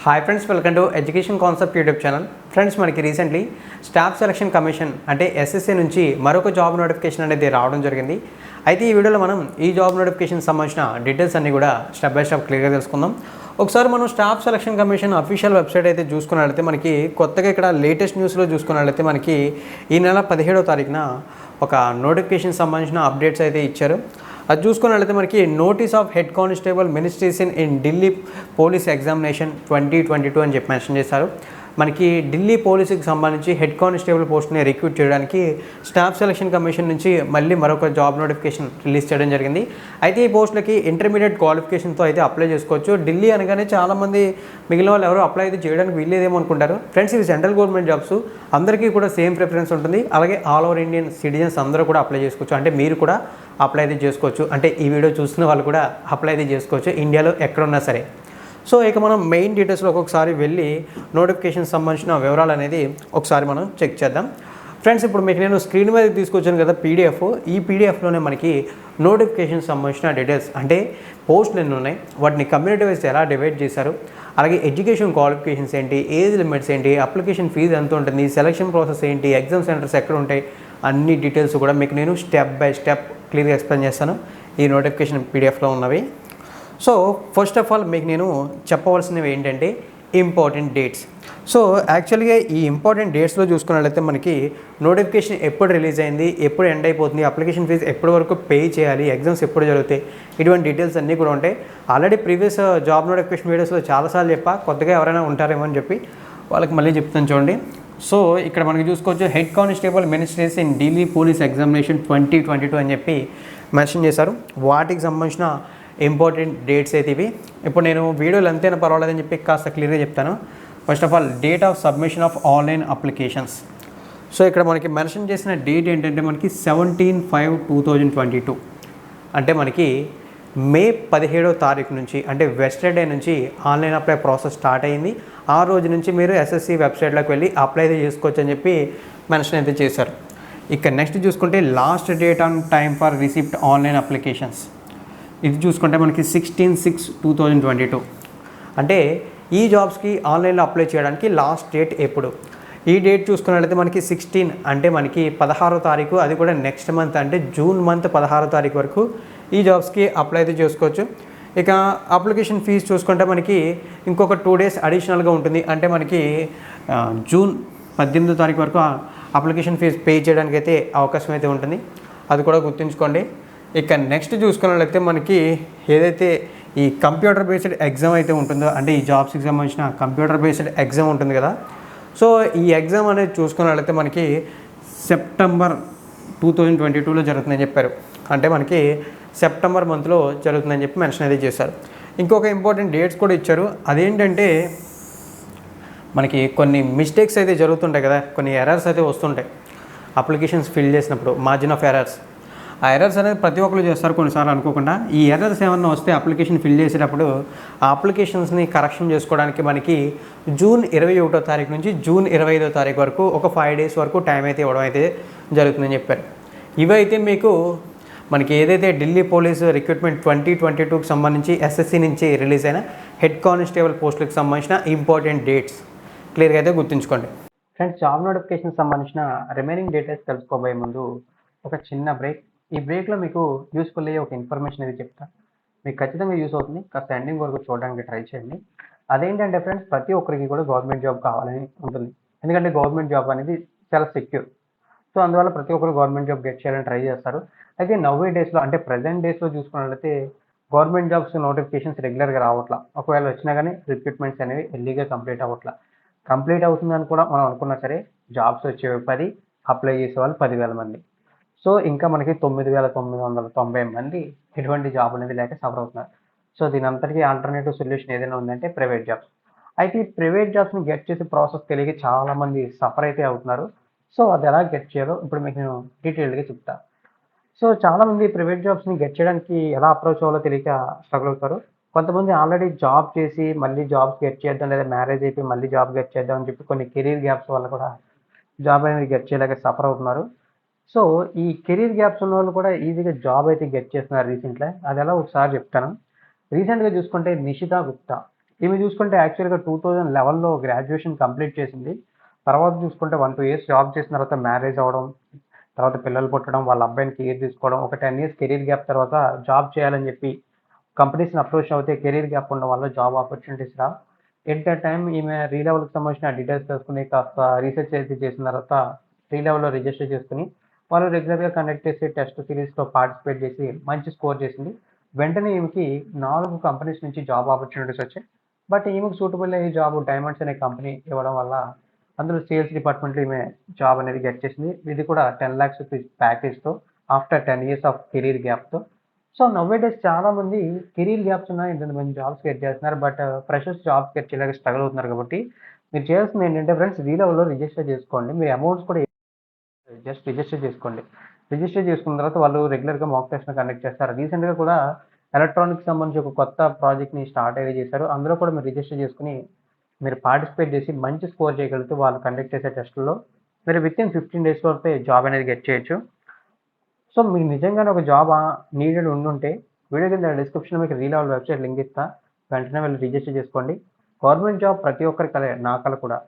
Hi friends, welcome to education concept YouTube channel. Friends, మనకి recently staff selection commission అంటే SSC నుంచి మరొక job notification అనేది రావడం జరిగింది. అయితే ఈ వీడియోలో మనం ఈ జాబ్ నోటిఫికేషన్ సంబంధించిన డీటెయిల్స్ అన్నీ కూడా స్టెప్ బై స్టెప్ క్లియర్గా తెలుసుకుందాం. ఒకసారి మనం staff selection commission official website అయితే చూసుకున్నట్లయితే మనకి కొత్తగా ఇక్కడ లేటెస్ట్ న్యూస్లో చూసుకున్నట్లయితే మనకి ఈ నెల 17వ తారీఖున ఒక నోటిఫికేషన్ సంబంధించిన అప్డేట్స్ అయితే ఇచ్చారు. అది చూసుకున్నట్లయితే మనకి notice of head constable ministration in Delhi police examination 2022 అని చెప్పి మెన్షన్ చేశారు. మనకి ఢిల్లీ పోలీసుకి సంబంధించి హెడ్ కానిస్టేబుల్ పోస్ట్ని రిక్రూట్ చేయడానికి స్టాఫ్ సెలక్షన్ కమిషన్ నుంచి మళ్ళీ మరొక జాబ్ నోటిఫికేషన్ రిలీజ్ చేయడం జరిగింది. అయితే ఈ పోస్టులకి ఇంటర్మీడియట్ క్వాలిఫికేషన్తో అయితే అప్లై చేసుకోవచ్చు. ఢిల్లీ అనగానే చాలామంది మిగిలిన వాళ్ళు ఎవరు అప్లై అయితే చేయడానికి వీల్లేదేమో అనుకుంటారు. ఫ్రెండ్స్, ఇవి సెంట్రల్ గవర్నమెంట్ జాబ్స్, అందరికీ కూడా సేమ్ ప్రిఫరెన్స్ ఉంటుంది. అలాగే ఆల్ ఓవర్ ఇండియన్ సిటిజన్స్ అందరూ కూడా అప్లై చేసుకోవచ్చు. అంటే మీరు కూడా అప్లై అయితే చేసుకోవచ్చు. అంటే ఈ వీడియో చూస్తున్న వాళ్ళు కూడా అప్లై అయితే చేసుకోవచ్చు, ఇండియాలో ఎక్కడున్నా సరే. సో ఇక మనం మెయిన్ డీటెయిల్స్లో ఒక్కొక్కసారి వెళ్ళి నోటిఫికేషన్ సంబంధించిన వివరాలు అనేది ఒకసారి మనం చెక్ చేద్దాం. ఫ్రెండ్స్, ఇప్పుడు మీకు నేను స్క్రీన్ మీద తీసుకొచ్చాను కదా పీడిఎఫ్. ఈ పీడిఎఫ్లోనే మనకి నోటిఫికేషన్ సంబంధించిన డీటెయిల్స్, అంటే పోస్టులు ఎన్ని ఉన్నాయి, వాటిని కమ్యూనిటీ వైజ్ ఎలా డివైడ్ చేశారు, అలాగే ఎడ్యుకేషన్ క్వాలిఫికేషన్స్ ఏంటి, ఏజ్ లిమిట్స్ ఏంటి, అప్లికేషన్ ఫీజు ఎంత ఉంటుంది, సెలక్షన్ ప్రాసెస్ ఏంటి, ఎగ్జామ్ సెంటర్స్ ఎక్కడ ఉంటాయి, అన్ని డీటెయిల్స్ కూడా మీకు నేను స్టెప్ బై స్టెప్ క్లియర్గా ఎక్స్ప్లెయిన్ చేస్తాను ఈ నోటిఫికేషన్ పీడిఎఫ్లో ఉన్నవి. సో ఫస్ట్ ఆఫ్ ఆల్ మీకు నేను చెప్పవలసినవి ఏంటంటే ఇంపార్టెంట్ డేట్స్. సో యాక్చువల్గా ఈ ఇంపార్టెంట్ డేట్స్లో చూసుకున్నట్లయితే మనకి నోటిఫికేషన్ ఎప్పుడు రిలీజ్ అయింది, ఎప్పుడు ఎండ్ అయిపోతుంది, అప్లికేషన్ ఫీజు ఎప్పటి వరకు పే చేయాలి, ఎగ్జామ్స్ ఎప్పుడు జరుగుతాయి, ఇటువంటి డీటెయిల్స్ అన్నీ కూడా ఉంటాయి. ఆల్రెడీ ప్రీవియస్ జాబ్ నోటిఫికేషన్ వీడియోస్లో చాలాసార్లు చెప్పా, కొత్తగా ఎవరైనా ఉంటారేమో అని చెప్పి వాళ్ళకి మళ్ళీ చెప్తాను చూడండి. సో ఇక్కడ మనకి చూసుకోవచ్చు, head constable ministration in Delhi police examination 2022 అని చెప్పి మెన్షన్ చేశారు. వాటికి సంబంధించిన ఇంపార్టెంట్ డేట్స్ అయితే ఇవి. ఇప్పుడు నేను వీడియోలు ఎంతైనా పర్వాలేదని చెప్పి కాస్త క్లియర్గా చెప్తాను. First of all, date of submission of online applications. So ఇక్కడ మనకి మెన్షన్ చేసిన డేట్ ఏంటంటే మనకి 17/5/2022, అంటే మనకి మే 17వ తారీఖు నుంచి, అంటే వెస్టర్డే నుంచి ఆన్లైన్ అప్లై ప్రాసెస్ స్టార్ట్ అయింది. ఆ రోజు నుంచి మీరు ఎస్ఎస్సి వెబ్సైట్లోకి వెళ్ళి అప్లై అయితే చేసుకోవచ్చు అని చెప్పి మెన్షన్ అయితే చేశారు. ఇక నెక్స్ట్ చూసుకుంటే last date on time for receipt online applications. ఇది చూసుకుంటే మనకి 16/6/2022, అంటే ఈ జాబ్స్కి ఆన్లైన్లో అప్లై చేయడానికి లాస్ట్ డేట్ ఎప్పుడు. ఈ డేట్ చూసుకున్నట్లయితే మనకి 16, అంటే మనకి 16వ తారీఖు, అది కూడా నెక్స్ట్ మంత్, అంటే జూన్ మంత్ 16వ తారీఖు వరకు ఈ జాబ్స్కి అప్లై అయితే చేసుకోవచ్చు. ఇక అప్లికేషన్ ఫీజు చూసుకుంటే మనకి ఇంకొక 2 days అడిషనల్గా ఉంటుంది. అంటే మనకి జూన్ 18వ తారీఖు వరకు అప్లికేషన్ ఫీజు పే చేయడానికి అయితే అవకాశం అయితే ఉంటుంది, అది కూడా గుర్తుంచుకోండి. ఇక నెక్స్ట్ చూసుకున్నట్లయితే మనకి ఏదైతే ఈ కంప్యూటర్ బేస్డ్ ఎగ్జామ్ అయితే ఉంటుందో, అంటే ఈ జాబ్స్కి సంబంధించిన కంప్యూటర్ బేస్డ్ ఎగ్జామ్ ఉంటుంది కదా. సో ఈ ఎగ్జామ్ అనేది చూసుకున్నట్లయితే మనకి సెప్టెంబర్ 2022లో జరుగుతుందని చెప్పారు. అంటే మనకి సెప్టెంబర్ మంత్లో జరుగుతుందని చెప్పి మెన్షన్ అయితే చేశారు. ఇంకొక ఇంపార్టెంట్ డేట్స్ కూడా ఇచ్చారు. అదేంటంటే మనకి కొన్ని మిస్టేక్స్ అయితే జరుగుతుంటాయి కదా, కొన్ని ఎర్రర్స్ అయితే వస్తుంటాయి అప్లికేషన్స్ ఫిల్ చేసినప్పుడు, మార్జిన్ ఆఫ్ ఎర్రర్స్. ఆ ఎర్రర్స్ అనేది ప్రతి ఒక్కరు చేస్తారు కొన్నిసార్లు అనుకోకుండా. ఈ ఎర్రర్స్ ఏమన్నా వస్తే అప్లికేషన్ ఫిల్ చేసేటప్పుడు ఆ అప్లికేషన్స్ని కరెక్షన్ చేసుకోవడానికి మనకి జూన్ 21వ తారీఖు నుంచి జూన్ 25వ తారీఖు వరకు ఒక 5 days వరకు టైం అయితే ఇవ్వడం అయితే జరుగుతుందని చెప్పారు. ఇవైతే మీకు మనకి ఏదైతే ఢిల్లీ పోలీసు రిక్రూట్మెంట్ 2022కి సంబంధించి ఎస్ఎస్సి నుంచి రిలీజ్ అయిన హెడ్ కానిస్టేబుల్ పోస్టులకు సంబంధించిన ఇంపార్టెంట్ డేట్స్ క్లియర్గా అయితే గుర్తుంచుకోండి. ఫ్రెండ్స్, జాబ్ నోటిఫికేషన్ సంబంధించిన రిమైనింగ్ డీటెయిల్స్ తెలుసుకోబోయే ముందు ఒక చిన్న బ్రేక్. ఈ బ్రేక్లో మీకు యూస్ఫుల్ అయ్యే ఒక ఇన్ఫర్మేషన్ అనేది చెప్తాను. మీకు ఖచ్చితంగా యూస్ అవుతుంది, కాస్త ఎండింగ్ వరకు చూడడానికి ట్రై చేయండి. అదేంటంటే ఫ్రెండ్స్, ప్రతి ఒక్కరికి కూడా గవర్నమెంట్ జాబ్ కావాలని ఉంటుంది. ఎందుకంటే గవర్నమెంట్ జాబ్ అనేది చాలా సెక్యూర్. సో అందువల్ల ప్రతి ఒక్కరు గవర్నమెంట్ జాబ్ గెట్ చేయాలని ట్రై చేస్తారు. అయితే నవ్వే డేస్లో, అంటే ప్రజెంట్ డేస్లో చూసుకున్నట్లయితే గవర్నమెంట్ జాబ్స్ నోటిఫికేషన్స్ రెగ్యులర్గా రావట్లా. ఒకవేళ వచ్చినా కానీ రిక్రూట్మెంట్స్ అనేవి ఎర్లీగా కంప్లీట్ అవ్వట్లా. కంప్లీట్ అవుతుందని కూడా మనం అనుకున్నా సరే, జాబ్స్ వచ్చేవి 10, అప్లై చేసేవాళ్ళు 10,000 మంది. సో ఇంకా మనకి 9,990 మంది ఎటువంటి జాబ్ అనేది లేక సఫర్ అవుతున్నారు. సో దీని అంతటికీ ఆల్టర్నేటివ్ సొల్యూషన్ ఏదైనా ఉందంటే ప్రైవేట్ జాబ్స్. అయితే ఈ ప్రైవేట్ జాబ్స్ని గెట్ చేసే ప్రాసెస్ తెలియక చాలామంది సఫర్ అయితే అవుతున్నారు. సో అది ఎలా గెట్ చేయాలో ఇప్పుడు మీకు నేను డీటెయిల్డ్గా చెప్తాను. సో చాలామంది ప్రైవేట్ జాబ్స్ని గెట్ చేయడానికి ఎలా అప్రోచ్ అవ్వాలో తెలియక స్ట్రగుల్ అవుతారు. కొంతమంది ఆల్రెడీ జాబ్ చేసి మళ్ళీ జాబ్స్ గెట్ చేద్దాం, లేదా మ్యారేజ్ అయిపోయి మళ్ళీ జాబ్ గెట్ చేద్దాం అని చెప్పి కొన్ని కెరీర్ గ్యాప్స్ వల్ల కూడా జాబ్ అనేది గెట్ చేయలేక సఫర్ అవుతున్నారు. సో ఈ కెరీర్ గ్యాప్స్ ఉన్నోళ్ళు కూడా ఈజీగా జాబ్ అయితే గెట్ చేస్తున్నారు రీసెంట్‌గా. అదెలా ఒకసారి చెప్తాను. రీసెంట్‌గా చూసుకుంటే నిషితా గుప్తా. ఈమె చూసుకుంటే యాక్చువల్‌గా 2011లో గ్రాడ్యుయేషన్ కంప్లీట్ చేసింది. తర్వాత చూసుకుంటే 1, 2 ఇయర్స్ జాబ్ చేసిన తర్వాత మ్యారేజ్ అవ్వడం, తర్వాత పిల్లలు పుట్టడం, వాళ్ళ అబ్బాయిని కేర్ తీసుకోవడం, ఒక 10 ఇయర్స్ కెరీర్ గ్యాప్ తర్వాత జాబ్ చేయాలని చెప్పి కంపెనీస్‌ని అప్రోచ్ అవుతే కెరీర్ గ్యాప్ ఉండడం వల్ల job opportunities Rao. At the time ఈమె రీలెవెల్‌కి సంబంధించిన డీటెయిల్స్ తెలుసుకొని కాస్త రీసెర్చ్ అయితే చేసిన తర్వాత రీలెవెల్‌లో రిజిస్టర్ చేసుకొని వాళ్ళు రెగ్యులర్‌గా కండక్ట్ చేసే టెస్ట్ సిరీస్‌లో పార్టిసిపేట్ చేసి మంచి స్కోర్ చేసింది. వెంటనే ఈమెకి 4 కంపెనీస్ నుంచి జాబ్ ఆపర్చునిటీస్ వచ్చాయి. బట్ ఈమెకు సూటబుల్ అయ్యే జాబ్ డైమండ్స్ అనే కంపెనీ ఇవ్వడం వల్ల అందులో సేల్స్ డిపార్ట్మెంట్‌లో ఈమె జాబ్ అనేది గెట్ చేసింది. ఇది కూడా 10,00,000 రూపీస్ ప్యాకేజ్‌తో ఆఫ్టర్ 10 ఇయర్స్ ఆఫ్ కెరీర్ గ్యాప్‌తో. సో నౌ ఏ డేస్ చాలామంది కెరీర్ గ్యాప్స్ ఉన్నాయి. ఇంత మంచి జాబ్స్ గెట్ చేస్తున్నారు. బట్ ఫ్రెషర్స్ జాబ్స్ గెట్ చేయలేక స్ట్రగుల్ అవుతున్నారు కాబట్టి మీరు చేయాల్సింది ఏంటంటే ఫ్రెండ్స్ రీలెవెల్‌లో రిజిస్టర్ చేసుకోండి. మీ అమౌంట్స్ కూడా జస్ట్ రిజిస్టర్ చేసుకోండి. రిజిస్టర్ చేసుకున్న తర్వాత వాళ్ళు రెగ్యులర్‌గా మాక్ టెస్ట్‌ని కండక్ట్ చేస్తారు. రీసెంట్‌గా కూడా ఎలక్ట్రానిక్స్ సంబంధించి ఒక కొత్త ప్రాజెక్ట్‌ని స్టార్ట్ అయితే చేశారు. అందులో కూడా మీరు రిజిస్టర్ చేసుకొని మీరు పార్టిసిపేట్ చేసి మంచి స్కోర్ చేయగలిగితే వాళ్ళు కండక్ట్ చేసే టెస్టుల్లో మీరు వితిన్ 15 డేస్ లోపే జాబ్ అనేది గెట్ చేయొచ్చు. సో మీకు నిజంగానే ఒక జాబ్ నీడెడ్ ఉండుంటే వీడియో కింద డిస్క్రిప్షన్‌లో మీకు రీలెవెల్ వెబ్‌సైట్ లింక్ ఇస్తా. వెంటనే వెళ్లి రిజిస్టర్ చేసుకోండి. గవర్నమెంట్ జాబ్ ప్రతి ఒక్కరి కలే, నా కల కూడా.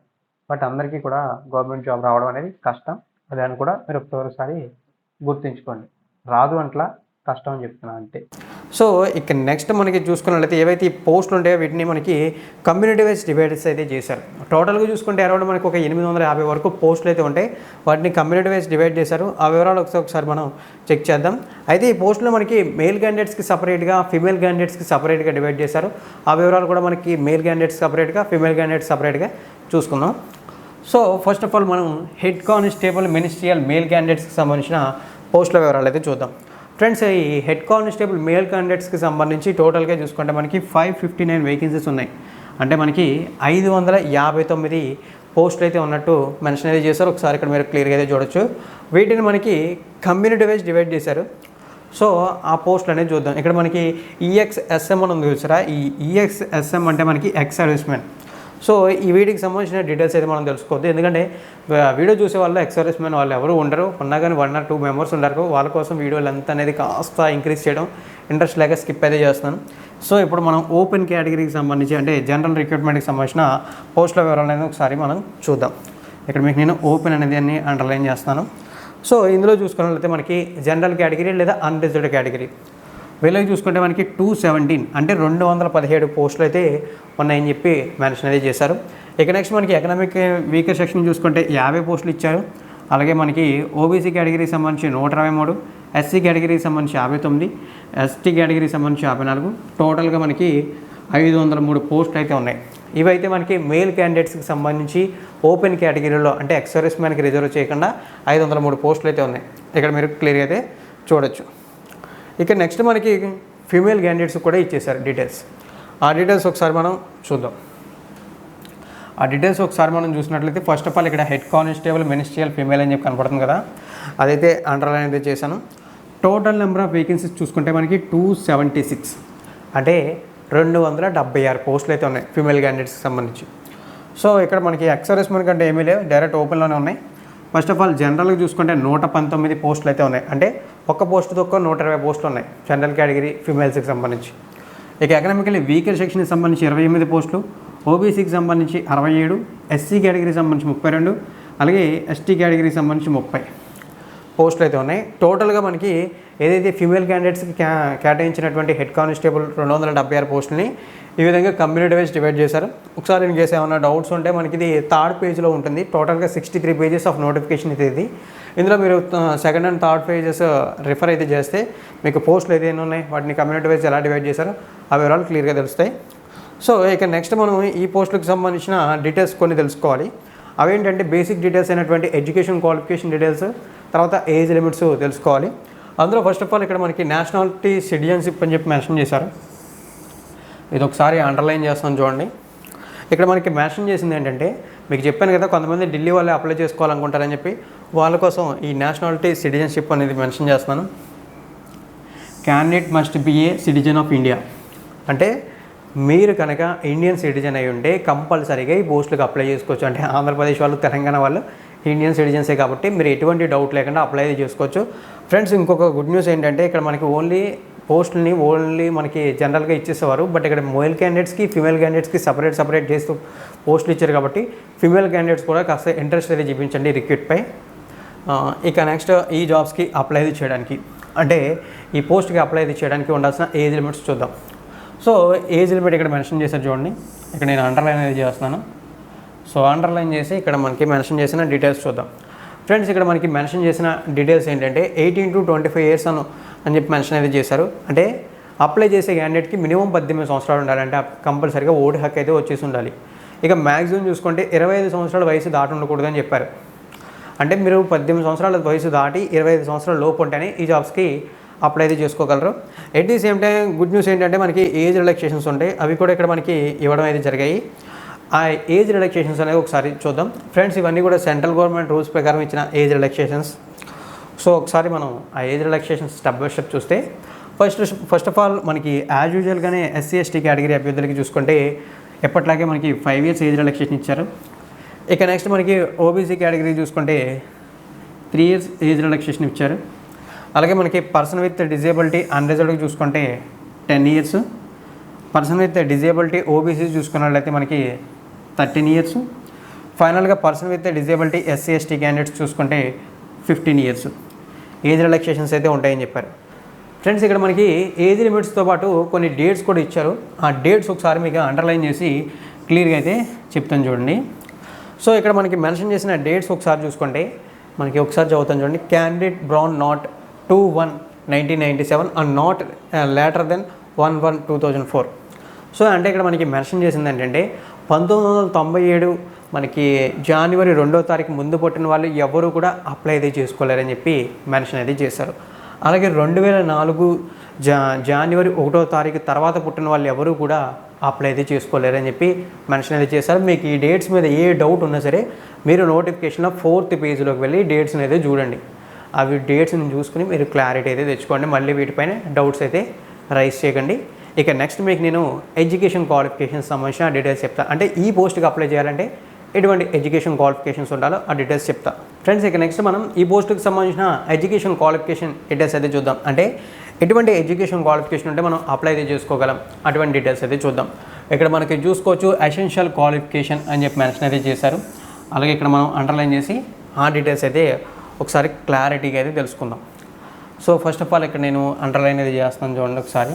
బట్ అందరికీ కూడా గవర్నమెంట్ జాబ్ రావడం అనేది కష్టం. అదని కూడా మీరు ఒకసారి గుర్తుంచుకోండి. రాదు అంట్లా, కష్టం అని చెప్తున్నా అంతే. సో ఇక నెక్స్ట్ మనకి చూసుకున్నట్లయితే ఏవైతే ఈ పోస్టులు ఉంటాయో వీటిని మనకి కమ్యూనిటీ వైజ్ డివైడర్స్ అయితే చేశారు. టోటల్‌గా చూసుకుంటే అరౌండ్ మనకి ఒక 850 వరకు పోస్టులు అయితే ఉంటాయి. వాటిని కమ్యూనిటీ వైజ్ డివైడ్ చేశారు. ఆ వివరాలు ఒకసారి మనం చెక్ చేద్దాం. అయితే ఈ పోస్టులో మనకి మేల్ క్యాండిడేట్స్‌కి సెపరేట్‌గా, ఫీమేల్ క్యాండిడేట్స్‌కి సెపరేట్‌గా డివైడ్ చేశారు. ఆ వివరాలు కూడా మనకి మేల్ క్యాండిడేట్స్ సెపరేట్‌గా, ఫీమేల్ క్యాండిడేట్స్ సెపరేట్‌గా చూసుకుందాం. సో ఫస్ట్ ఆఫ్ ఆల్ మనం హెడ్ కానిస్టేబుల్ మినిస్ట్రియల్ మేల్ క్యాండిడేట్స్కి సంబంధించిన పోస్టుల వివరాలు అయితే చూద్దాం. ఫ్రెండ్స్, ఈ హెడ్ కానిస్టేబుల్ మేల్ క్యాండిడేట్స్కి సంబంధించి టోటల్గా చూసుకుంటే మనకి 559 వేకెన్సీస్ ఉన్నాయి. అంటే మనకి 559 పోస్టులు అయితే ఉన్నట్టు మెన్షన్ అయితే చేశారు. ఒకసారి ఇక్కడ మీరు క్లియర్గా అయితే చూడొచ్చు. వీటిని మనకి కమ్యూనిటీ వైజ్ డివైడ్ చేశారు. సో ఆ పోస్టులు అనేది చూద్దాం. ఇక్కడ మనకి ఈఎక్స్ఎస్ఎం అని ఉంది చూసారా. ఈ ఈఎక్స్ఎస్ఎం అంటే మనకి ఎక్స్ సర్వీస్మెన్. సో ఈ వీడియోకి సంబంధించిన డీటెయిల్స్ అయితే మనం తెలుసుకోవద్దు. ఎందుకంటే వీడియో చూసే వాళ్ళు ఎక్స్ సర్వీస్మెన్ వాళ్ళు ఎవరు ఉండరు. ఉన్నా కానీ 1 or 2 మెంబర్స్ ఉండరు. వాళ్ళ కోసం వీడియో లెంత్ అనేది కాస్త ఇంక్రీజ్ చేయడం ఇంట్రెస్ట్ లేక స్కిప్ అయితే చేస్తున్నాను. సో ఇప్పుడు మనం ఓపెన్ కేటగిరీకి సంబంధించి అంటే జనరల్ రిక్రూట్మెంట్కి సంబంధించిన పోస్టుల వివరాలు అనేది ఒకసారి మనం చూద్దాం. ఇక్కడ మీకు నేను ఓపెన్ అనేది అన్ని అండర్లైన్ చేస్తాను. సో ఇందులో చూసుకున్నట్లయితే మనకి జనరల్ కేటగిరీ లేదా అన్రిజర్వ్డ్ కేటగిరీ వీళ్ళకి చూసుకుంటే మనకి 217 అంటే 217 పోస్టులు అయితే ఉన్నాయని చెప్పి మెన్షన్ అయితే చేశారు. ఇక నెక్స్ట్ మనకి ఎకనామిక్ వీకర్ సెక్షన్ చూసుకుంటే 50 పోస్టులు ఇచ్చారు. అలాగే మనకి ఓబీసీ కేటగిరీకి సంబంధించి 123, ఎస్సీ కేటగిరీకి సంబంధించి 59, ఎస్టీ కేటగిరీకి సంబంధించి 54, టోటల్గా మనకి 503 పోస్టులు అయితే ఉన్నాయి. ఇవైతే మనకి మేల్ క్యాండిడేట్స్కి సంబంధించి ఓపెన్ కేటగిరీలో అంటే ఎక్స్ సర్వీస్మెన్కి రిజర్వ్ చేయకుండా 503 పోస్టులు అయితే ఉన్నాయి. ఇక్కడ మీరు క్లియర్గా అయితే చూడొచ్చు. ఇక నెక్స్ట్ మనకి ఫీమేల్ క్యాండిడేట్స్ కూడా ఇచ్చేసారు డీటెయిల్స్. ఆ డీటెయిల్స్ ఒకసారి మనం చూద్దాం. ఆ డీటెయిల్స్ ఒకసారి మనం చూసినట్లయితే ఫస్ట్ ఆఫ్ ఆల్ ఇక్కడ హెడ్ కానిస్టేబుల్ మినిస్ట్రియల్ ఫీమేల్ అని చెప్పి కనపడుతుంది కదా, అదైతే అండర్లైన్ అయితే చేశాను. టోటల్ నెంబర్ ఆఫ్ వేకెన్సీస్ చూసుకుంటే మనకి 276 అంటే 276 పోస్టులు అయితే ఉన్నాయి ఫీమేల్ క్యాండిడేట్స్కి సంబంధించి. సో ఇక్కడ మనకి ఎక్స్ సర్వీస్మెన్ కంటే ఏమీ లేవు, డైరెక్ట్ ఓపెన్లోనే ఉన్నాయి. ఫస్ట్ ఆఫ్ ఆల్ జనరల్గా చూసుకుంటే 119 పోస్టులు అయితే ఉన్నాయి. అంటే ఒక్క పోస్టుతో 120 పోస్టులు ఉన్నాయి జనరల్ కేటగిరీ ఫీమేల్స్కి సంబంధించి. ఇక ఎకనామికల్లీ వీకర్ సెక్షన్కి సంబంధించి 28 పోస్టులు, ఓబీసీకి సంబంధించి 67, ఎస్సీ కేటగిరీకి సంబంధించి 32, అలాగే ఎస్టీ కేటగిరీకి సంబంధించి 30 పోస్టులు అయితే ఉన్నాయి. టోటల్గా మనకి ఏదైతే ఫీమేల్ క్యాండిడేట్స్కి కేటాయించినటువంటి హెడ్ కానిస్టేబుల్ 276 పోస్టులని ఈ విధంగా కమ్యూనిటీ వైజ్ డివైడ్ చేశారు. ఒకసారి ఇన్ కేసు ఏమైనా డౌట్స్ ఉంటే మనకి ఇది 3rd పేజ్లో ఉంటుంది. టోటల్గా 63 పేజెస్ ఆఫ్ నోటిఫికేషన్ అయితే ఇది. ఇందులో మీరు 2nd and 3rd pages refer అయితే చేస్తే మీకు పోస్టులు ఏదైనా ఉన్నాయి వాటిని కమ్యూనిటీ వైజ్ ఎలా డివైడ్ చేశారో ఆ వివరాలు క్లియర్గా తెలుస్తాయి. సో ఇక నెక్స్ట్ మనం ఈ పోస్టులకు సంబంధించిన డీటెయిల్స్ కొన్ని తెలుసుకోవాలి. అవేంటంటే బేసిక్ డీటెయిల్స్ అయినటువంటి ఎడ్యుకేషన్ క్వాలిఫికేషన్ డీటెయిల్స్, తర్వాత ఏజ్ లిమిట్స్ తెలుసుకోవాలి. అందులో ఫస్ట్ ఆఫ్ ఆల్ ఇక్కడ మనకి నేషనాలిటీ సిటిజన్షిప్ అని చెప్పి మెన్షన్ చేశారు. ఇది ఒకసారి అండర్లైన్ చేస్తాను చూడండి. ఇక్కడ మనకి మెన్షన్ చేసింది ఏంటంటే మీకు చెప్పాను కదా కొంతమంది ఢిల్లీ వాళ్ళే అప్లై చేసుకోవాలనుకుంటారని చెప్పి, వాళ్ళ కోసం ఈ నేషనాలిటీ సిటిజన్షిప్ అనేది మెన్షన్ చేస్తున్నాను. Candidate must be A citizen of India అంటే మీరు కనుక ఇండియన్ సిటిజన్ అయి ఉంటే కంపల్సరీగా ఈ పోస్టులకు అప్లై చేసుకోవచ్చు. అంటే ఆంధ్రప్రదేశ్ వాళ్ళు, తెలంగాణ వాళ్ళు ఇండియన్ సిటిజన్సే కాబట్టి మీరు ఎటువంటి డౌట్ లేకుండా అప్లై చేసుకోవచ్చు. ఫ్రెండ్స్, ఇంకొక గుడ్ న్యూస్ ఏంటంటే ఇక్కడ మనకి ఓన్లీ పోస్టులని ఓన్లీ మనకి జనరల్గా ఇచ్చేసేవారు. బట్ ఇక్కడ మేల్ క్యాండిడేట్స్కి ఫీమేల్ క్యాండిడేట్స్కి సపరేట్ చేస్తూ పోస్టులు ఇచ్చారు కాబట్టి ఫీమేల్ క్యాండిడేట్స్ కూడా కాస్త ఇంట్రెస్ట్ అయితే చూపించండి రిక్రూట్పై. ఇక నెక్స్ట్ ఈ జాబ్స్కి అప్లై చేయడానికి అంటే ఈ పోస్ట్కి అప్లై చేయడానికి ఉండాల్సిన ఏజ్ లిమిట్స్ చూద్దాం. సో ఏజ్ లిమిట్ ఇక్కడ మెన్షన్ చేశారు చూడండి. ఇక్కడ నేను అండర్లైన్ అనేది చేస్తున్నాను. సో అండర్లైన్ చేసి ఇక్కడ మనకి మెన్షన్ చేసిన డీటెయిల్స్ చూద్దాం. ఫ్రెండ్స్ ఇక్కడ మనకి మెన్షన్ చేసిన డీటెయిల్స్ ఏంటంటే 18 to 25 years అని చెప్పి మెన్షన్ అయితే చేశారు. అంటే అప్లై చేసే క్యాండిడేట్కి మినిమం 18 సంవత్సరాలు ఉండాలంటే కంపల్సరీగా ఓటు హక్కు అయితే వచ్చేసి ఉండాలి. ఇక మ్యాక్సిమం చూసుకుంటే 25 సంవత్సరాల వయసు దాటి ఉండకూడదని చెప్పారు. అంటే మీరు 18 సంవత్సరాల వయసు దాటి 25 సంవత్సరాల లోపు ఉంటేనే ఈ జాబ్స్కి అప్లై అయితే చేసుకోగలరు. At the same time good news ఏంటంటే మనకి ఏజ్ రిలాక్సేషన్స్ ఉంటాయి. అవి కూడా ఇక్కడ మనకి ఇవ్వడం అయితే జరిగాయి. ఆ ఏజ్ రిలాక్సేషన్స్ అనేది ఒకసారి చూద్దాం. ఫ్రెండ్స్ ఇవన్నీ కూడా సెంట్రల్ గవర్నమెంట్ రూల్స్ ప్రకారం ఇచ్చిన ఏజ్ రిలాక్సేషన్స్. సో ఒకసారి మనం ఆ age relaxations step by step చూస్తే ఫస్ట్ ఆఫ్ ఆల్ మనకి యాజ్ యూజువల్గానే SC ST కేటగిరీ అభ్యర్థులకి చూసుకుంటే ఎప్పట్లాగే మనకి 5 years ఏజ్ రిలాక్సేషన్ ఇచ్చారు. ఇక నెక్స్ట్ మనకి OBC కేటగిరీ చూసుకుంటే 3 years ఏజ్ రిలాక్సేషన్ ఇచ్చారు. అలాగే మనకి పర్సన్ విత్ డిజేబిలిటీ అన్రిజర్వ్డ్కి చూసుకుంటే 10 years. Person with disability OBC చూసుకున్నట్లయితే మనకి 13 years. ఫైనల్గా person with disability SC ST candidates చూసుకుంటే 15 years ఏజ్ రిలాక్సేషన్స్ అయితే ఉంటాయని చెప్పారు. ఫ్రెండ్స్ ఇక్కడ మనకి ఏజ్ లిమిట్స్తో పాటు కొన్ని డేట్స్ కూడా ఇచ్చారు. ఆ డేట్స్ ఒకసారి మీకు అండర్లైన్ చేసి క్లియర్గా అయితే చెప్తాను చూడండి. సో ఇక్కడ మనకి మెన్షన్ చేసిన డేట్స్ ఒకసారి చూసుకుంటే మనకి ఒకసారి చదువుతాను చూడండి. Candidate born not 2/1/1997 and not later than 1/1/2004. So అంటే ఇక్కడ మనకి మెన్షన్ చేసింది ఏంటంటే 1997 మనకి January 2వ తారీఖు ముందు పుట్టిన వాళ్ళు ఎవరు కూడా అప్లై అయితే చేసుకోలేరని చెప్పి మెన్షన్ అయితే చేశారు. అలాగే 2004 January 1వ తారీఖు తర్వాత పుట్టిన వాళ్ళు ఎవరు కూడా అప్లై అయితే చేసుకోలేరని చెప్పి మెన్షన్ అయితే చేశారు. మీకు ఈ డేట్స్ మీద ఏ డౌట్ ఉన్నా సరే మీరు నోటిఫికేషన్లో 4th పేజ్లోకి వెళ్ళి డేట్స్ని అయితే చూడండి. అవి డేట్స్ని చూసుకుని మీరు క్లారిటీ అయితే తెచ్చుకోండి. మళ్ళీ వీటిపైన డౌట్స్ అయితే రైజ్ చేయకండి. ఇక నెక్స్ట్ మీకు నేను ఎడ్యుకేషన్ క్వాలిఫికేషన్స్ సంబంధించిన డీటెయిల్స్ చెప్తాను. అంటే ఈ పోస్ట్కి అప్లై చేయాలంటే ఎటువంటి ఎడ్యుకేషన్ క్వాలిఫికేషన్స్ ఉండాలో ఆ డీటెయిల్స్ చెప్తా. ఫ్రెండ్స్ ఇక నెక్స్ట్ మనం ఈ పోస్ట్కి సంబంధించిన ఎడ్యుకేషన్ క్వాలిఫికేషన్ డీటెయిల్స్ అయితే చూద్దాం. అంటే ఎటువంటి ఎడ్యుకేషన్ క్వాలిఫికేషన్ ఉంటే మనం అప్లై అయితే చేసుకోగలం అటువంటి డీటెయిల్స్ అయితే చూద్దాం. ఇక్కడ మనకి చూసుకోవచ్చు ఎసెన్షియల్ క్వాలిఫికేషన్ అని చెప్పి మెన్షన్ అయితే చేశారు. అలాగే ఇక్కడ మనం అండర్లైన్ చేసి ఆ డీటెయిల్స్ అయితే ఒకసారి క్లారిటీగా అయితే తెలుసుకుందాం. సో ఫస్ట్ ఆఫ్ ఆల్ ఇక్కడ నేను అండర్లైన్ అయితే చేస్తాను చూడండి. ఒకసారి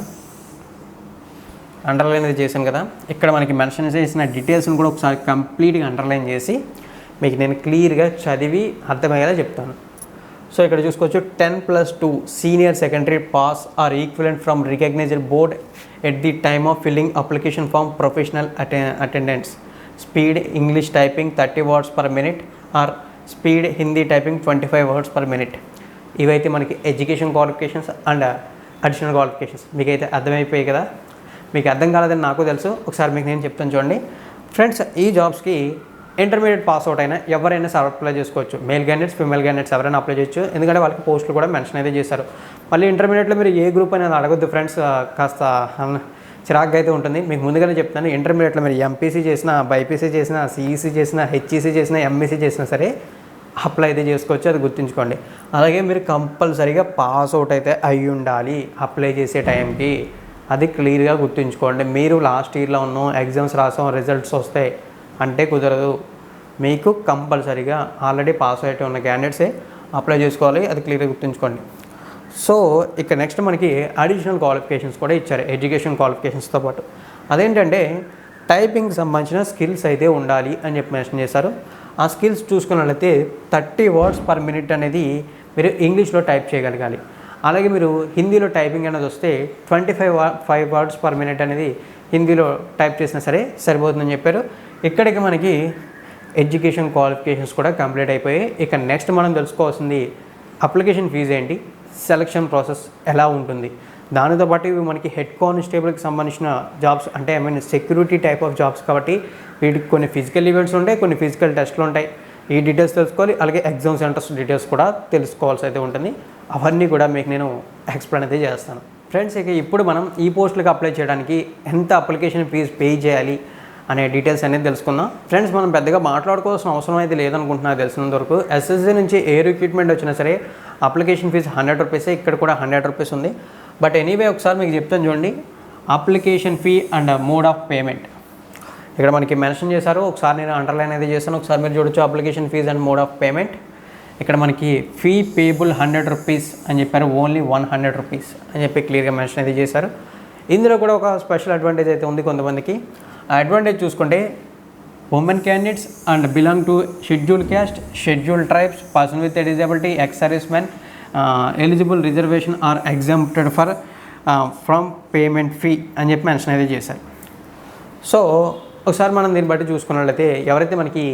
అండర్లైన్ అయితే చేశాను కదా. ఇక్కడ మనకి మెన్షన్ చేసిన డీటెయిల్స్ని కూడా ఒకసారి కంప్లీట్గా అండర్లైన్ చేసి మీకు నేను క్లియర్గా చదివి అర్థమయ్యేలా చెప్తాను. సో ఇక్కడ చూసుకోవచ్చు 10+2 senior secondary pass are equivalent from recognized board at the time of filling application form. Professional attendance speed English typing 30 words per minute or speed Hindi typing 25 words per minute. ఇవైతే మనకి education qualifications and additional qualifications. మీకైతే అర్థమైపోయాయి కదా. మీకు అర్థం కాలేదని నాకు తెలుసు. ఒకసారి మీకు నేను చెప్తాను చూడండి. ఫ్రెండ్స్ ఈ జాబ్స్కి ఇంటర్మీడియట్ పాస్ అవుట్ అయినా ఎవరైనా అప్లై చేసుకోవచ్చు. మేల్ క్యాండిడేట్స్ ఫీమేల్ క్యాండిడేట్స్ ఎవరైనా అప్లై చేయొచ్చు. ఎందుకంటే వాళ్ళకి పోస్టులు కూడా మెన్షన్ అయితే చేశారు. మళ్ళీ ఇంటర్మీడియట్లో మీరు ఏ గ్రూప్ అనేది అడగొద్దు ఫ్రెండ్స్, కాస్త చిరాగ్గా అయితే ఉంటుంది. మీకు ముందుగానే చెప్తాను, ఇంటర్మీడియట్లో మీరు MPC చేసినా, BIPC చేసినా, CEC చేసినా, HEC చేసినా, MSc చేసినా సరే అప్లై అయితే చేసుకోవచ్చు. అది గుర్తుంచుకోండి. అలాగే మీరు కంపల్సరీగా పాస్ అవుట్ అయితే అయి ఉండాలి అప్లై చేసే టైంకి. అది క్లియర్గా గుర్తుంచుకోండి. మీరు లాస్ట్ ఇయర్లో ఉన్నాం, ఎగ్జామ్స్ రాసాం, రిజల్ట్స్ వస్తాయి అంటే కుదరదు. మీకు కంపల్సరీగా ఆల్రెడీ పాస్ అయితే ఉన్న క్యాండిడేట్సే అప్లై చేసుకోవాలి. అది క్లియర్గా గుర్తుంచుకోండి. సో ఇక నెక్స్ట్ మనకి అడిషనల్ క్వాలిఫికేషన్స్ కూడా ఇచ్చారు ఎడ్యుకేషన్ క్వాలిఫికేషన్స్తో పాటు. అదేంటంటే టైపింగ్ సంబంధించిన స్కిల్స్ అయితే ఉండాలి అని చెప్పి మెన్షన్ చేశారు. ఆ స్కిల్స్ చూసుకున్నట్లయితే 30 words per minute అనేది మీరు ఇంగ్లీష్లో టైప్ చేయగలగాలి. అలాగే మీరు హిందీలో టైపింగ్ అనేది వస్తే 25 words per minute అనేది హిందీలో టైప్ చేసినా సరే సరిపోతుందని చెప్పారు. ఇక్కడికి మనకి ఎడ్యుకేషన్ క్వాలిఫికేషన్స్ కూడా కంప్లీట్ అయిపోయాయి. ఇక నెక్స్ట్ మనం తెలుసుకోవాల్సింది అప్లికేషన్ ఫీజు ఏంటి, సెలక్షన్ ప్రాసెస్ ఎలా ఉంటుంది. దానితో పాటు ఇవి మనకి హెడ్ కానిస్టేబుల్కి సంబంధించిన జాబ్స్, అంటే సెక్యూరిటీ టైప్ ఆఫ్ జాబ్స్ కాబట్టి వీటికి కొన్ని ఫిజికల్ ఈవెంట్స్ ఉంటాయి, కొన్ని ఫిజికల్ టెస్ట్లు ఉంటాయి. ఈ డీటెయిల్స్ తెలుసుకోవాలి. అలాగే ఎగ్జామ్ సెంటర్స్ డీటెయిల్స్ కూడా తెలుసుకోవాల్సి అయితే ఉంటుంది. అవన్నీ కూడా మీకు నేను ఎక్స్ప్లెయిన్ అయితే చేస్తాను. ఫ్రెండ్స్ ఇక ఇప్పుడు మనం ఈ పోస్టులకు అప్లై చేయడానికి ఎంత అప్లికేషన్ ఫీజు పే చేయాలి అనే డీటెయిల్స్ అనేది తెలుసుకుందాం. ఫ్రెండ్స్ మనం పెద్దగా మాట్లాడుకోవాల్సిన అవసరం అయితే లేదనుకుంటున్నా తెలిసినంత వరకు. SSC నుంచి ఏ రిక్రూట్మెంట్ వచ్చినా సరే అప్లికేషన్ ఫీజు 100 రూపీసే. ఇక్కడ కూడా 100 రూపీస్ ఉంది. బట్ ఎనీవే ఒకసారి మీకు చెప్తాను చూడండి, application fee and mode of payment ఇక్కడ మనకి మెన్షన్ చేశారు. ఒకసారి నేను అండర్లైన్ అయితే చేశాను, ఒకసారి మీరు చూడొచ్చు. Application fees and mode of payment ఇక్కడ మనకి ఫీ పేబుల్ 100 రూపీస్ అని చెప్పారు, ఓన్లీ 100 రూపీస్ అని చెప్పి క్లియర్గా మెన్షన్ అయితే చేశారు. ఇందులో కూడా ఒక స్పెషల్ అడ్వాంటేజ్ అయితే ఉంది కొంతమందికి. ఆ అడ్వాంటేజ్ చూసుకుంటే women candidates and belong to scheduled caste, scheduled tribes, person with disability, ex service men eligible reservation are exempted for from payment fee అని చెప్పి మెన్షన్ అయితే చేశారు. సో ఒకసారి మనం దీన్ని బట్టి చూసుకున్నట్లయితే ఎవరైతే మనకి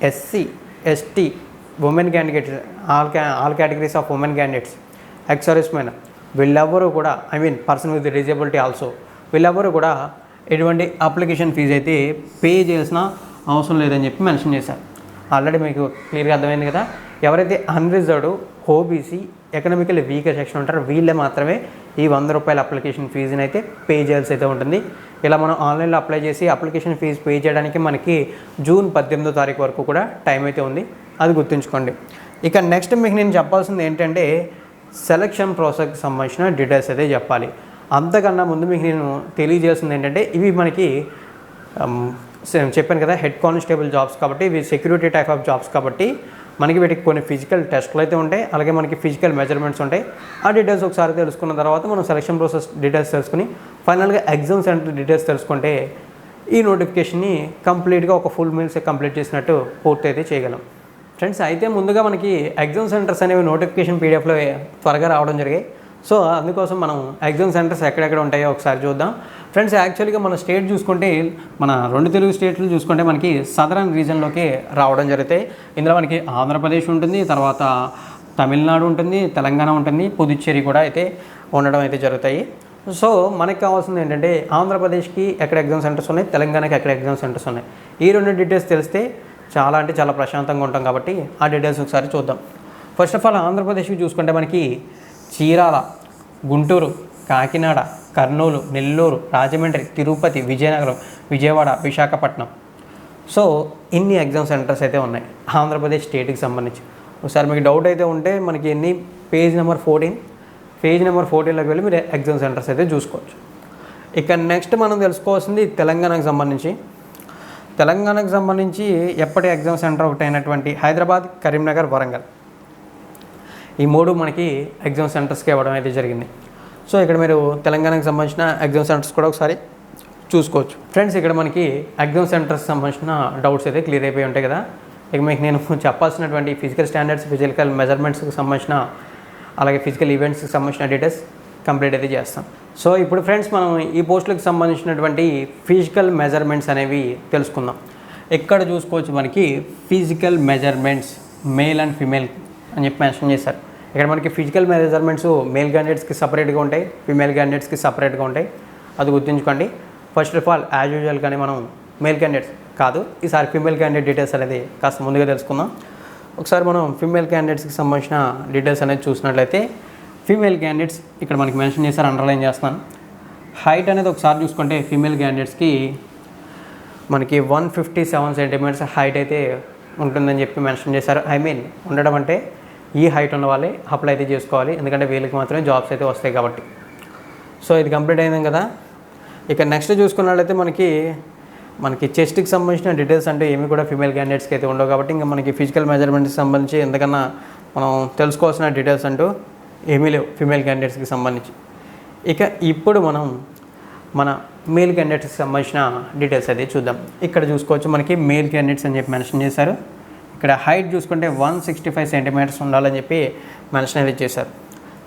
SC, ST, women candidates, all categories of women candidates, ex service men వీళ్ళెవ్వరూ కూడా పర్సన్ విత్ డిజబిలిటీ ఆల్సో వీళ్ళెవ్వరూ కూడా ఎటువంటి అప్లికేషన్ ఫీజు అయితే పే చేయాల్సిన అవసరం లేదని చెప్పి మెన్షన్ చేశారు. ఆల్రెడీ మీకు క్లియర్గా అర్థమైంది కదా. ఎవరైతే unreserved, OBC, economical weaker section ఉంటారో వీళ్ళే మాత్రమే ఈ 100 రూపాయల అప్లికేషన్ ఫీజుని అయితే పే చేయాల్సి అయితే ఉంటుంది. ఇలా మనం ఆన్లైన్లో అప్లై చేసి అప్లికేషన్ ఫీజు పే చేయడానికి మనకి జూన్ 18వ తారీఖు వరకు కూడా టైం అయితే ఉంది, అది గుర్తుంచుకోండి. ఇక నెక్స్ట్ మీకు నేను చెప్పాల్సింది ఏంటంటే సెలక్షన్ ప్రాసెస్కి సంబంధించిన డీటెయిల్స్ అయితే చెప్పాలి. అంతకన్నా ముందు మీకు నేను తెలియజేయాల్సింది ఏంటంటే ఇవి మనకి చెప్పాను కదా హెడ్ కానిస్టేబుల్ జాబ్స్ కాబట్టి ఇవి సెక్యూరిటీ టైప్ ఆఫ్ జాబ్స్ కాబట్టి మనకి వీటికి కొన్ని ఫిజికల్ టెస్ట్లు అయితే ఉంటాయి, అలాగే మనకి ఫిజికల్ మెజర్మెంట్స్ ఉంటాయి. ఆ డీటెయిల్స్ ఒకసారి తెలుసుకున్న తర్వాత మనం సెలక్షన్ ప్రాసెస్ డీటెయిల్స్ తెలుసుకుని ఫైనల్గా ఎగ్జామ్ సెంటర్ డీటెయిల్స్ తెలుసుకుంటే ఈ నోటిఫికేషన్ని కంప్లీట్గా ఒక ఫుల్ మీల్స్ కంప్లీట్ చేసినట్టు పూర్తి అయితే చేయగలం. ఫ్రెండ్స్ అయితే ముందుగా మనకి ఎగ్జామ్ సెంటర్స్ అనేవి నోటిఫికేషన్ పీడిఎఫ్లో త్వరగా రావడం జరిగాయి. సో అందుకోసం మనం ఎగ్జామ్ సెంటర్స్ ఎక్కడెక్కడ ఉంటాయో ఒకసారి చూద్దాం. ఫ్రెండ్స్ యాక్చువల్గా మన స్టేట్ చూసుకుంటే మన 2 తెలుగు స్టేట్లు చూసుకుంటే మనకి సదరన్ రీజన్లోకి రావడం జరుగుతాయి. ఇందులో మనకి ఆంధ్రప్రదేశ్ ఉంటుంది, తర్వాత తమిళనాడు ఉంటుంది, తెలంగాణ ఉంటుంది, పుదుచ్చేరి కూడా అయితే ఉండడం అయితే జరుగుతాయి. సో మనకి కావాల్సింది ఏంటంటే ఆంధ్రప్రదేశ్కి ఎక్కడ ఎగ్జామ్ సెంటర్స్ ఉన్నాయి, తెలంగాణకి ఎక్కడ ఎగ్జామ్ సెంటర్స్ ఉన్నాయి, ఈ 2 డీటెయిల్స్ తెలిస్తే చాలా అంటే చాలా ప్రశాంతంగా ఉంటాం కాబట్టి ఆ డీటెయిల్స్ ఒకసారి చూద్దాం. ఫస్ట్ ఆఫ్ ఆల్ ఆంధ్రప్రదేశ్కి చూసుకుంటే మనకి చీరాల, గుంటూరు, కాకినాడ, కర్నూలు, నెల్లూరు, రాజమండ్రి, తిరుపతి, విజయనగరం, విజయవాడ, విశాఖపట్నం. సో ఇన్ని ఎగ్జామ్ సెంటర్స్ అయితే ఉన్నాయి ఆంధ్రప్రదేశ్ స్టేట్కి సంబంధించి. ఒకసారి మీకు డౌట్ అయితే ఉంటే మనకి ఎన్ని పేజ్ నెంబర్ 14లోకి వెళ్ళి మీరు ఎగ్జామ్ సెంటర్స్ అయితే చూసుకోవచ్చు. ఇక నెక్స్ట్ మనం తెలుసుకోవాల్సింది తెలంగాణకు సంబంధించి ఎప్పటి ఎగ్జామ్ సెంటర్ ఒకటి అయినటువంటి హైదరాబాద్, కరీంనగర్, వరంగల్ ఈ 3 మనకి ఎగ్జామ్ సెంటర్స్కి ఇవ్వడం అయితే జరిగింది. సో ఇక్కడ మీరు తెలంగాణకు సంబంధించిన ఎగ్జామ్ సెంటర్స్ కూడా ఒకసారి చూసుకోవచ్చు. ఫ్రెండ్స్ ఇక్కడ మనకి ఎగ్జామ్ సెంటర్స్ సంబంధించిన డౌట్స్ అయితే క్లియర్ అయిపోయి ఉంటాయి కదా. ఇక మీకు నేను చెప్పాల్సినటువంటి ఫిజికల్ స్టాండర్డ్స్, ఫిజికల్ మెజర్మెంట్స్కి సంబంధించిన అలాగే ఫిజికల్ ఈవెంట్స్కి సంబంధించిన డీటెయిల్స్ కంప్లీట్ అయితే చేస్తాం. సో ఇప్పుడు ఫ్రెండ్స్ మనం ఈ పోస్టులకు సంబంధించినటువంటి ఫిజికల్ మెజర్మెంట్స్ అనేవి తెలుసుకుందాం. ఎక్కడ చూసుకోవచ్చు మనకి physical measurements male and female అని చెప్పి మెన్షన్ చేశారు. ఇక్కడ మనకి ఫిజికల్ మెజర్మెంట్స్ మేల్ క్యాండిడేట్స్కి సపరేట్గా ఉంటాయి, ఫిమేల్ క్యాండిడేట్స్కి సపరేట్గా ఉంటాయి, అది గుర్తుంచుకోండి. ఫస్ట్ ఆఫ్ ఆల్ యాజ్ యూజువల్గానే మనం మేల్ క్యాండిడేట్స్ కాదు, ఈసారి ఫిమేల్ క్యాండిడేట్ డీటెయిల్స్ అనేది కాస్త ముందుగా తెలుసుకుందాం. ఒకసారి మనం ఫిమేల్ క్యాండిడేట్స్కి సంబంధించిన డీటెయిల్స్ అనేది చూసినట్లయితే ఫీమేల్ క్యాండిడేట్స్ ఇక్కడ మనకి మెన్షన్ చేశారు, అండర్లైన్ చేస్తున్నాను. హైట్ అనేది ఒకసారి చూసుకుంటే ఫీమేల్ క్యాండిడేట్స్కి మనకి 157 సెంటీమీటర్స్ హైట్ అయితే ఉంటుందని చెప్పి మెన్షన్ చేశారు. ఉండడం అంటే ఈ హైట్ ఉన్న వాళ్ళే అప్లై అయితే చేసుకోవాలి, ఎందుకంటే వీళ్ళకి మాత్రమే జాబ్స్ అయితే వస్తాయి కాబట్టి. సో ఇది కంప్లీట్ అయింది కదా. ఇక నెక్స్ట్ చూసుకున్నట్లయితే మనకి చెస్ట్కి సంబంధించిన డీటెయిల్స్ అంటే ఏమి కూడా ఫీమేల్ క్యాండిడేట్స్కి అయితే ఉండవు కాబట్టి ఇంకా మనకి ఫిజికల్ మెజర్మెంట్కి సంబంధించి ఎందుకన్నా మనం తెలుసుకోవాల్సిన డీటెయిల్స్ అంటూ ఏమీ లేవు ఫీమేల్ క్యాండిడేట్స్కి సంబంధించి. ఇక ఇప్పుడు మనం మన మేల్ క్యాండిడేట్స్కి సంబంధించిన డీటెయిల్స్ అయితే చూద్దాం. ఇక్కడ చూసుకోవచ్చు మనకి మేల్ క్యాండిడేట్స్ అని చెప్పి మెన్షన్ చేశారు. ఇక్కడ హైట్ చూసుకుంటే 165 సెంటీమీటర్స్ ఉండాలని చెప్పి మెన్షన్ అయితే చేశారు.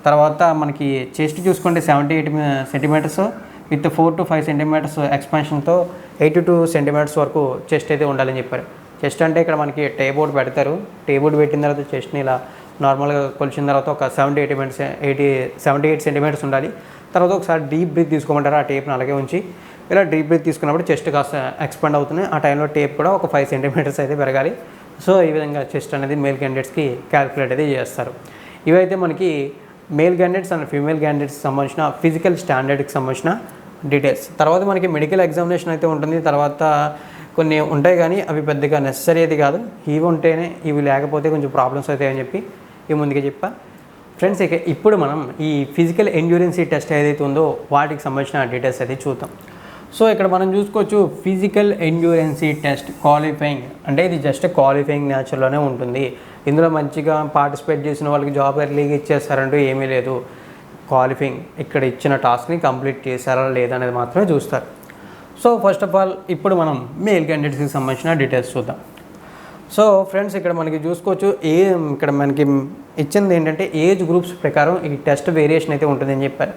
తర్వాత మనకి చెస్ట్ చూసుకుంటే 78 సెంటీమీటర్స్ విత్ 4 to 5 సెంటీమీటర్స్ ఎక్స్పాన్షన్తో 82 సెంటీమీటర్స్ వరకు చెస్ట్ అయితే ఉండాలని చెప్పారు. చెస్ట్ అంటే ఇక్కడ మనకి టే బోర్డ్ పెడతారు, టే బోర్డ్ పెట్టిన తర్వాత చెస్ట్ని ఇలా నార్మల్గా కొలిచిన తర్వాత ఒక 78 సెంటీమీటర్స్ ఉండాలి. తర్వాత ఒకసారి డీప్ బ్రీత్ తీసుకోమంటారు, ఆ టేప్ని అలాగే ఉంచి ఇలా డీప్ బ్రీత్ తీసుకున్నప్పుడు చెస్ట్ కాస్త ఎక్స్పాండ్ అవుతుంది. ఆ టైంలో టేప్ కూడా ఒక 5 సెంటీమీటర్స్ అయితే పెరగాలి. సో ఈ విధంగా చెస్ట్ అనేది మేల్ క్యాండిడేట్స్కి క్యాలిక్యులేట్ అయితే చేస్తారు. ఇవైతే మనకి మేల్ క్యాండిడేట్స్ అండ్ ఫీమేల్ క్యాండిడేట్స్కి సంబంధించిన ఫిజికల్ స్టాండర్డ్కి సంబంధించిన డీటెయిల్స్. తర్వాత మనకి మెడికల్ ఎగ్జామినేషన్ అయితే ఉంటుంది. తర్వాత కొన్ని ఉంటాయి కానీ అవి పెద్దగా నెససరీ అయితే కాదు, ఇవి ఉంటేనే ఇవి లేకపోతే కొంచెం ప్రాబ్లమ్స్ అవుతాయని చెప్పి ఇవి ముందుగా చెప్పా. ఫ్రెండ్స్ ఇక ఇప్పుడు మనం ఈ ఫిజికల్ ఎండ్యూరెన్సీ టెస్ట్ ఏదైతే ఉందో వాటికి సంబంధించిన డీటెయిల్స్ అయితే చూద్దాం. సో ఇక్కడ మనం చూసుకోవచ్చు ఫిజికల్ ఎండ్యూరెన్సీ టెస్ట్ క్వాలిఫైయింగ్ అంటే ఇది జస్ట్ క్వాలిఫైయింగ్ నేచర్లోనే ఉంటుంది. ఇందులో మంచిగా పార్టిసిపేట్ చేసిన వాళ్ళకి జాబ్ ఎర్లీగా ఇచ్చేస్తారంటూ ఏమీ లేదు. క్వాలిఫైయింగ్ ఇక్కడ ఇచ్చిన టాస్క్ని కంప్లీట్ చేశారా లేదా అనేది మాత్రమే చూస్తారు. సో ఫస్ట్ ఆఫ్ ఆల్ ఇప్పుడు మనం మేల్ క్యాండిడేట్స్కి సంబంధించిన డీటెయిల్స్ చూద్దాం. సో ఫ్రెండ్స్ ఇక్కడ మనకి చూసుకోవచ్చు ఇక్కడ మనకి ఇచ్చింది ఏంటంటే ఏజ్ గ్రూప్స్ ప్రకారం ఈ టెస్ట్ వేరియేషన్ అయితే ఉంటుందని చెప్పారు.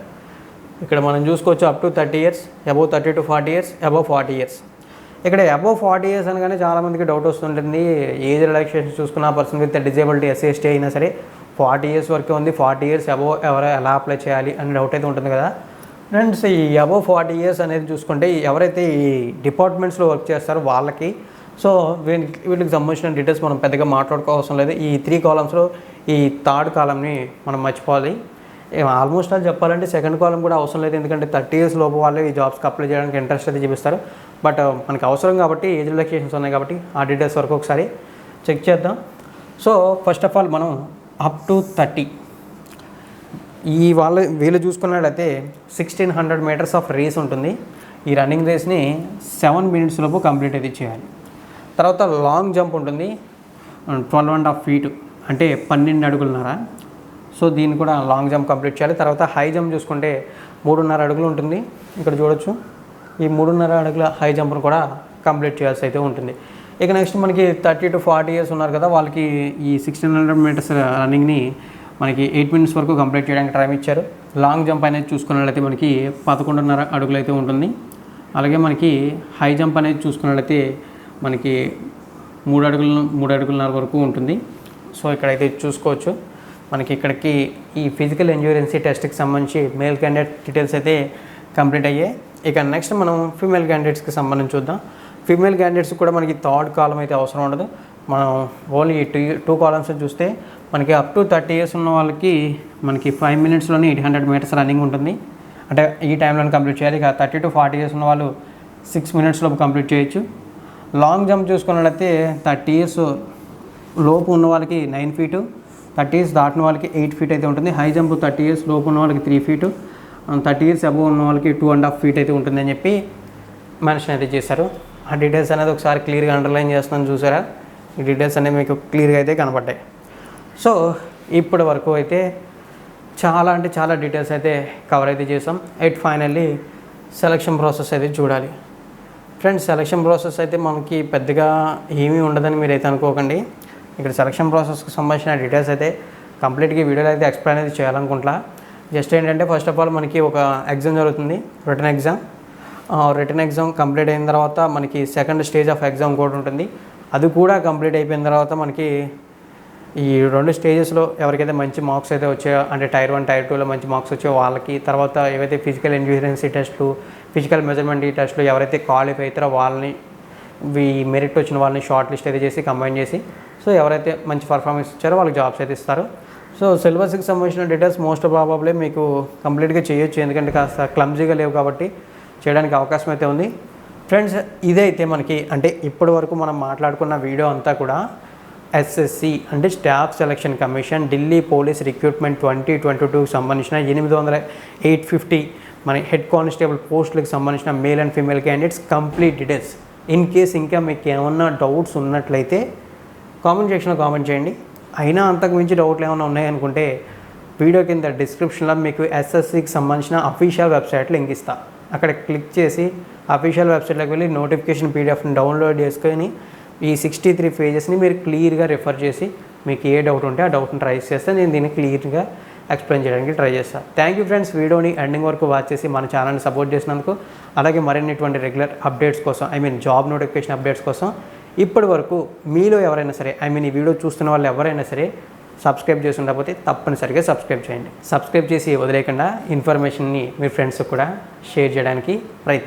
ఇక్కడ మనం చూసుకోవచ్చు up to 30 years, above 30 to 40 years, above 40 years. ఇక్కడ అబవ్ 40 years అనగానే చాలామందికి డౌట్ వస్తుంటుంది. ఏజ్ రిలాక్సేషన్ చూసుకున్న పర్సన్ విత్ డిజేబిలిటీ SC/ST అయినా సరే 40 years వరకే ఉంది, 40 years అబవ్ ఎవరు ఎలా అప్లై చేయాలి అని డౌట్ అయితే ఉంటుంది కదా ఫ్రెండ్స్. ఈ అబవ్ 40 years అనేది చూసుకుంటే ఎవరైతే ఈ డిపార్ట్మెంట్స్లో వర్క్ చేస్తారో వాళ్ళకి సో వీటికి సంబంధించిన డీటెయిల్స్ మనం పెద్దగా మాట్లాడుకోవాల్సిన లేదు. ఈ 3 columnsలో ఈ థర్డ్ కాలంని మనం మర్చిపోవాలి. ఆల్మోస్ట్ అది చెప్పాలంటే సెకండ్ కాలం కూడా అవసరం లేదు, ఎందుకంటే 30 years లోపు వాళ్ళు ఈ జాబ్స్కి అప్లై చేయడానికి ఇంట్రెస్ట్ అయితే చూపిస్తారు. బట్ మనకి అవసరం కాబట్టి ఏజ్ రిలాక్సేషన్స్ ఉన్నాయి కాబట్టి ఆ డీటెయిల్స్ వరకు ఒకసారి చెక్ చేద్దాం. సో ఫస్ట్ ఆఫ్ ఆల్ మనం అప్ టు 30 వీళ్ళు చూసుకున్నట్లయితే 1600 meters ఆఫ్ రేస్ ఉంటుంది. ఈ రన్నింగ్ రేస్ని 7 minutes లోపు కంప్లీట్ అయితే చేయాలి. తర్వాత లాంగ్ జంప్ ఉంటుంది 12.5 feet అంటే 12 అడుగులున్నర. సో దీన్ని కూడా లాంగ్ జంప్ కంప్లీట్ చేయాలి. తర్వాత హై జంప్ చూసుకుంటే 3.5 అడుగులు ఉంటుంది. ఇక్కడ చూడొచ్చు ఈ 3.5 అడుగుల హై జంప్ను కూడా కంప్లీట్ చేయాల్సి అయితే ఉంటుంది. ఇక నెక్స్ట్ మనకి 30 to 40 years ఉన్నారు కదా, వాళ్ళకి ఈ 1600 meters రన్నింగ్ని మనకి 8 minutes వరకు కంప్లీట్ చేయడానికి టైం ఇచ్చారు. లాంగ్ జంప్ అనేది చూసుకున్నట్లయితే మనకి 11.5 అడుగులు అయితే ఉంటుంది. అలాగే మనకి హై జంప్ అనేది చూసుకున్నట్లయితే మనకి 3 అడుగులన్నర వరకు ఉంటుంది. సో ఇక్కడైతే చూసుకోవచ్చు మనకి ఇక్కడికి ఈ ఫిజికల్ ఎండ్యూరెన్సీ టెస్ట్కి సంబంధించి మేల్ క్యాండిడేట్ డీటెయిల్స్ అయితే కంప్లీట్ అయ్యాయి. ఇక నెక్స్ట్ మనం ఫీమేల్ క్యాండిడేట్స్కి సంబంధించి చూద్దాం. ఫీమేల్ క్యాండిడేట్స్ కూడా మనకి థర్డ్ కాలం అయితే అవసరం ఉండదు. మనం ఓన్లీ 2 columns చూస్తే మనకి అప్ టు 30 years ఉన్న వాళ్ళకి మనకి 5 minutesలోనే 800 meters రన్నింగ్ ఉంటుంది. అంటే ఈ టైంలోనే కంప్లీట్ చేయాలి. ఇక 30 to 40 years ఉన్న వాళ్ళు 6 minutes లోపు కంప్లీట్ చేయొచ్చు. లాంగ్ జంప్ చూసుకున్నట్లయితే 30 years లోపు ఉన్న వాళ్ళకి 9 feet, 30 years దాటిన వాళ్ళకి 8 feet అయితే ఉంటుంది. హై జంప్ 30 years లోపు ఉన్న వాళ్ళకి 3 feet, 30 years అబవ్ ఉన్న వాళ్ళకి 2.5 feet అయితే ఉంటుందని చెప్పి మెన్షన్ అయితే చేశారు. ఆ డీటెయిల్స్ అనేది ఒకసారి క్లియర్గా అండర్లైన్ చేస్తున్నాను చూసారా. ఈ డీటెయిల్స్ అనేవి మీకు క్లియర్గా అయితే కనపడ్డాయి. సో ఇప్పటి వరకు అయితే చాలా డీటెయిల్స్ అయితే కవర్ అయితే చేసాం. ఫైనల్లీ సెలక్షన్ ప్రాసెస్ అయితే చూడాలి. ఫ్రెండ్స్ సెలక్షన్ ప్రాసెస్ అయితే మనకి పెద్దగా ఏమీ ఉండదని మీరైతే అనుకోకండి. ఇక్కడ సెలక్షన్ ప్రాసెస్కి సంబంధించిన డీటెయిల్స్ అయితే కంప్లీట్గా వీడియోలో అయితే ఎక్స్ప్లెయిన్ అయితే చేయాలనుకుంటా. జస్ట్ ఏంటంటే ఫస్ట్ ఆఫ్ ఆల్ మనకి ఒక ఎగ్జామ్ జరుగుతుంది, రిటర్న్ ఎగ్జామ్ కంప్లీట్ అయిన తర్వాత మనకి సెకండ్ స్టేజ్ ఆఫ్ ఎగ్జామ్ కూడా ఉంటుంది. అది కూడా కంప్లీట్ అయిపోయిన తర్వాత మనకి ఈ 2 stagesలో ఎవరికైతే మంచి మార్క్స్ అయితే వచ్చాయో అంటే Tier 1, Tier 2లో మంచి మార్క్స్ వచ్చాయో వాళ్ళకి, తర్వాత ఏవైతే ఫిజికల్ ఎండ్యూరెన్సీ టెస్ట్లు, ఫిజికల్ మెజర్మెంట్ ఈ టెస్ట్లు ఎవరైతే క్వాలిఫై అవుతారో వాళ్ళని మెరిట్ వచ్చిన వాళ్ళని షార్ట్ లిస్ట్ అయితే చేసి కంబైన్ చేసి సో ఎవరైతే మంచి పర్ఫార్మెన్స్ ఇచ్చారో వాళ్ళకి జాబ్స్ అయితే ఇస్తారు. సో సిలబస్కి సంబంధించిన డీటెయిల్స్ మోస్ట్ ప్రాబబ్లీ మీకు కంప్లీట్గా చేయొచ్చు, ఎందుకంటే కాస్త క్లమ్జీగా లేవు కాబట్టి చేయడానికి అవకాశం అయితే ఉంది. ఫ్రెండ్స్ ఇదైతే మనకి అంటే ఇప్పటి వరకు మనం మాట్లాడుకున్న వీడియో అంతా కూడా SSC అంటే staff selection commission Delhi police recruitment 2022కి సంబంధించిన 850 మన హెడ్ కానిస్టేబుల్ పోస్టులకు సంబంధించిన male and female candidates complete details. In case ఇంకా మీకు ఏమన్నా డౌట్స్ ఉన్నట్లయితే కామెంట్ సెక్షన్లో కామెంట్ చేయండి. అయినా అంతకు మించి డౌట్లు ఏమైనా ఉన్నాయనుకుంటే వీడియో కింద డిస్క్రిప్షన్లో మీకు SSCకి సంబంధించిన అఫీషియల్ వెబ్సైట్ లింక్ ఇస్తా. అక్కడ క్లిక్ చేసి అఫీషియల్ వెబ్సైట్లోకి వెళ్ళి నోటిఫికేషన్ PDFని డౌన్లోడ్ చేసుకొని ఈ 63 పేజెస్ని మీరు క్లియర్గా రిఫర్ చేసి మీకు ఏ డౌట్ ఉంటే ఆ డౌట్ని ట్రై చేస్తే నేను దీన్ని క్లియర్గా ఎక్స్ప్లెయిన్ చేయడానికి ట్రై చేస్తాను. థ్యాంక్ యూ ఫ్రెండ్స్, వీడియోని ఎండింగ్ వరకు వాచ్ చేసి మన ఛానల్ని సపోర్ట్ చేసినందుకు. అలాగే మరిన్నిటువంటి రెగ్యులర్ అప్డేట్స్ కోసం జాబ్ నోటిఫికేషన్ అప్డేట్స్ కోసం ఇప్పటి వరకు మీలో ఎవరైనా సరే ఈ వీడియో చూస్తున్న వాళ్ళు ఎవరైనా సరే సబ్స్క్రైబ్ చేసి ఉండకపోతే తప్పనిసరిగా సబ్స్క్రైబ్ చేయండి. సబ్స్క్రైబ్ చేసి వదిలేకుండా ఇన్ఫర్మేషన్ని మీ ఫ్రెండ్స్కి కూడా షేర్ చేయడానికి ప్రయత్నించండి.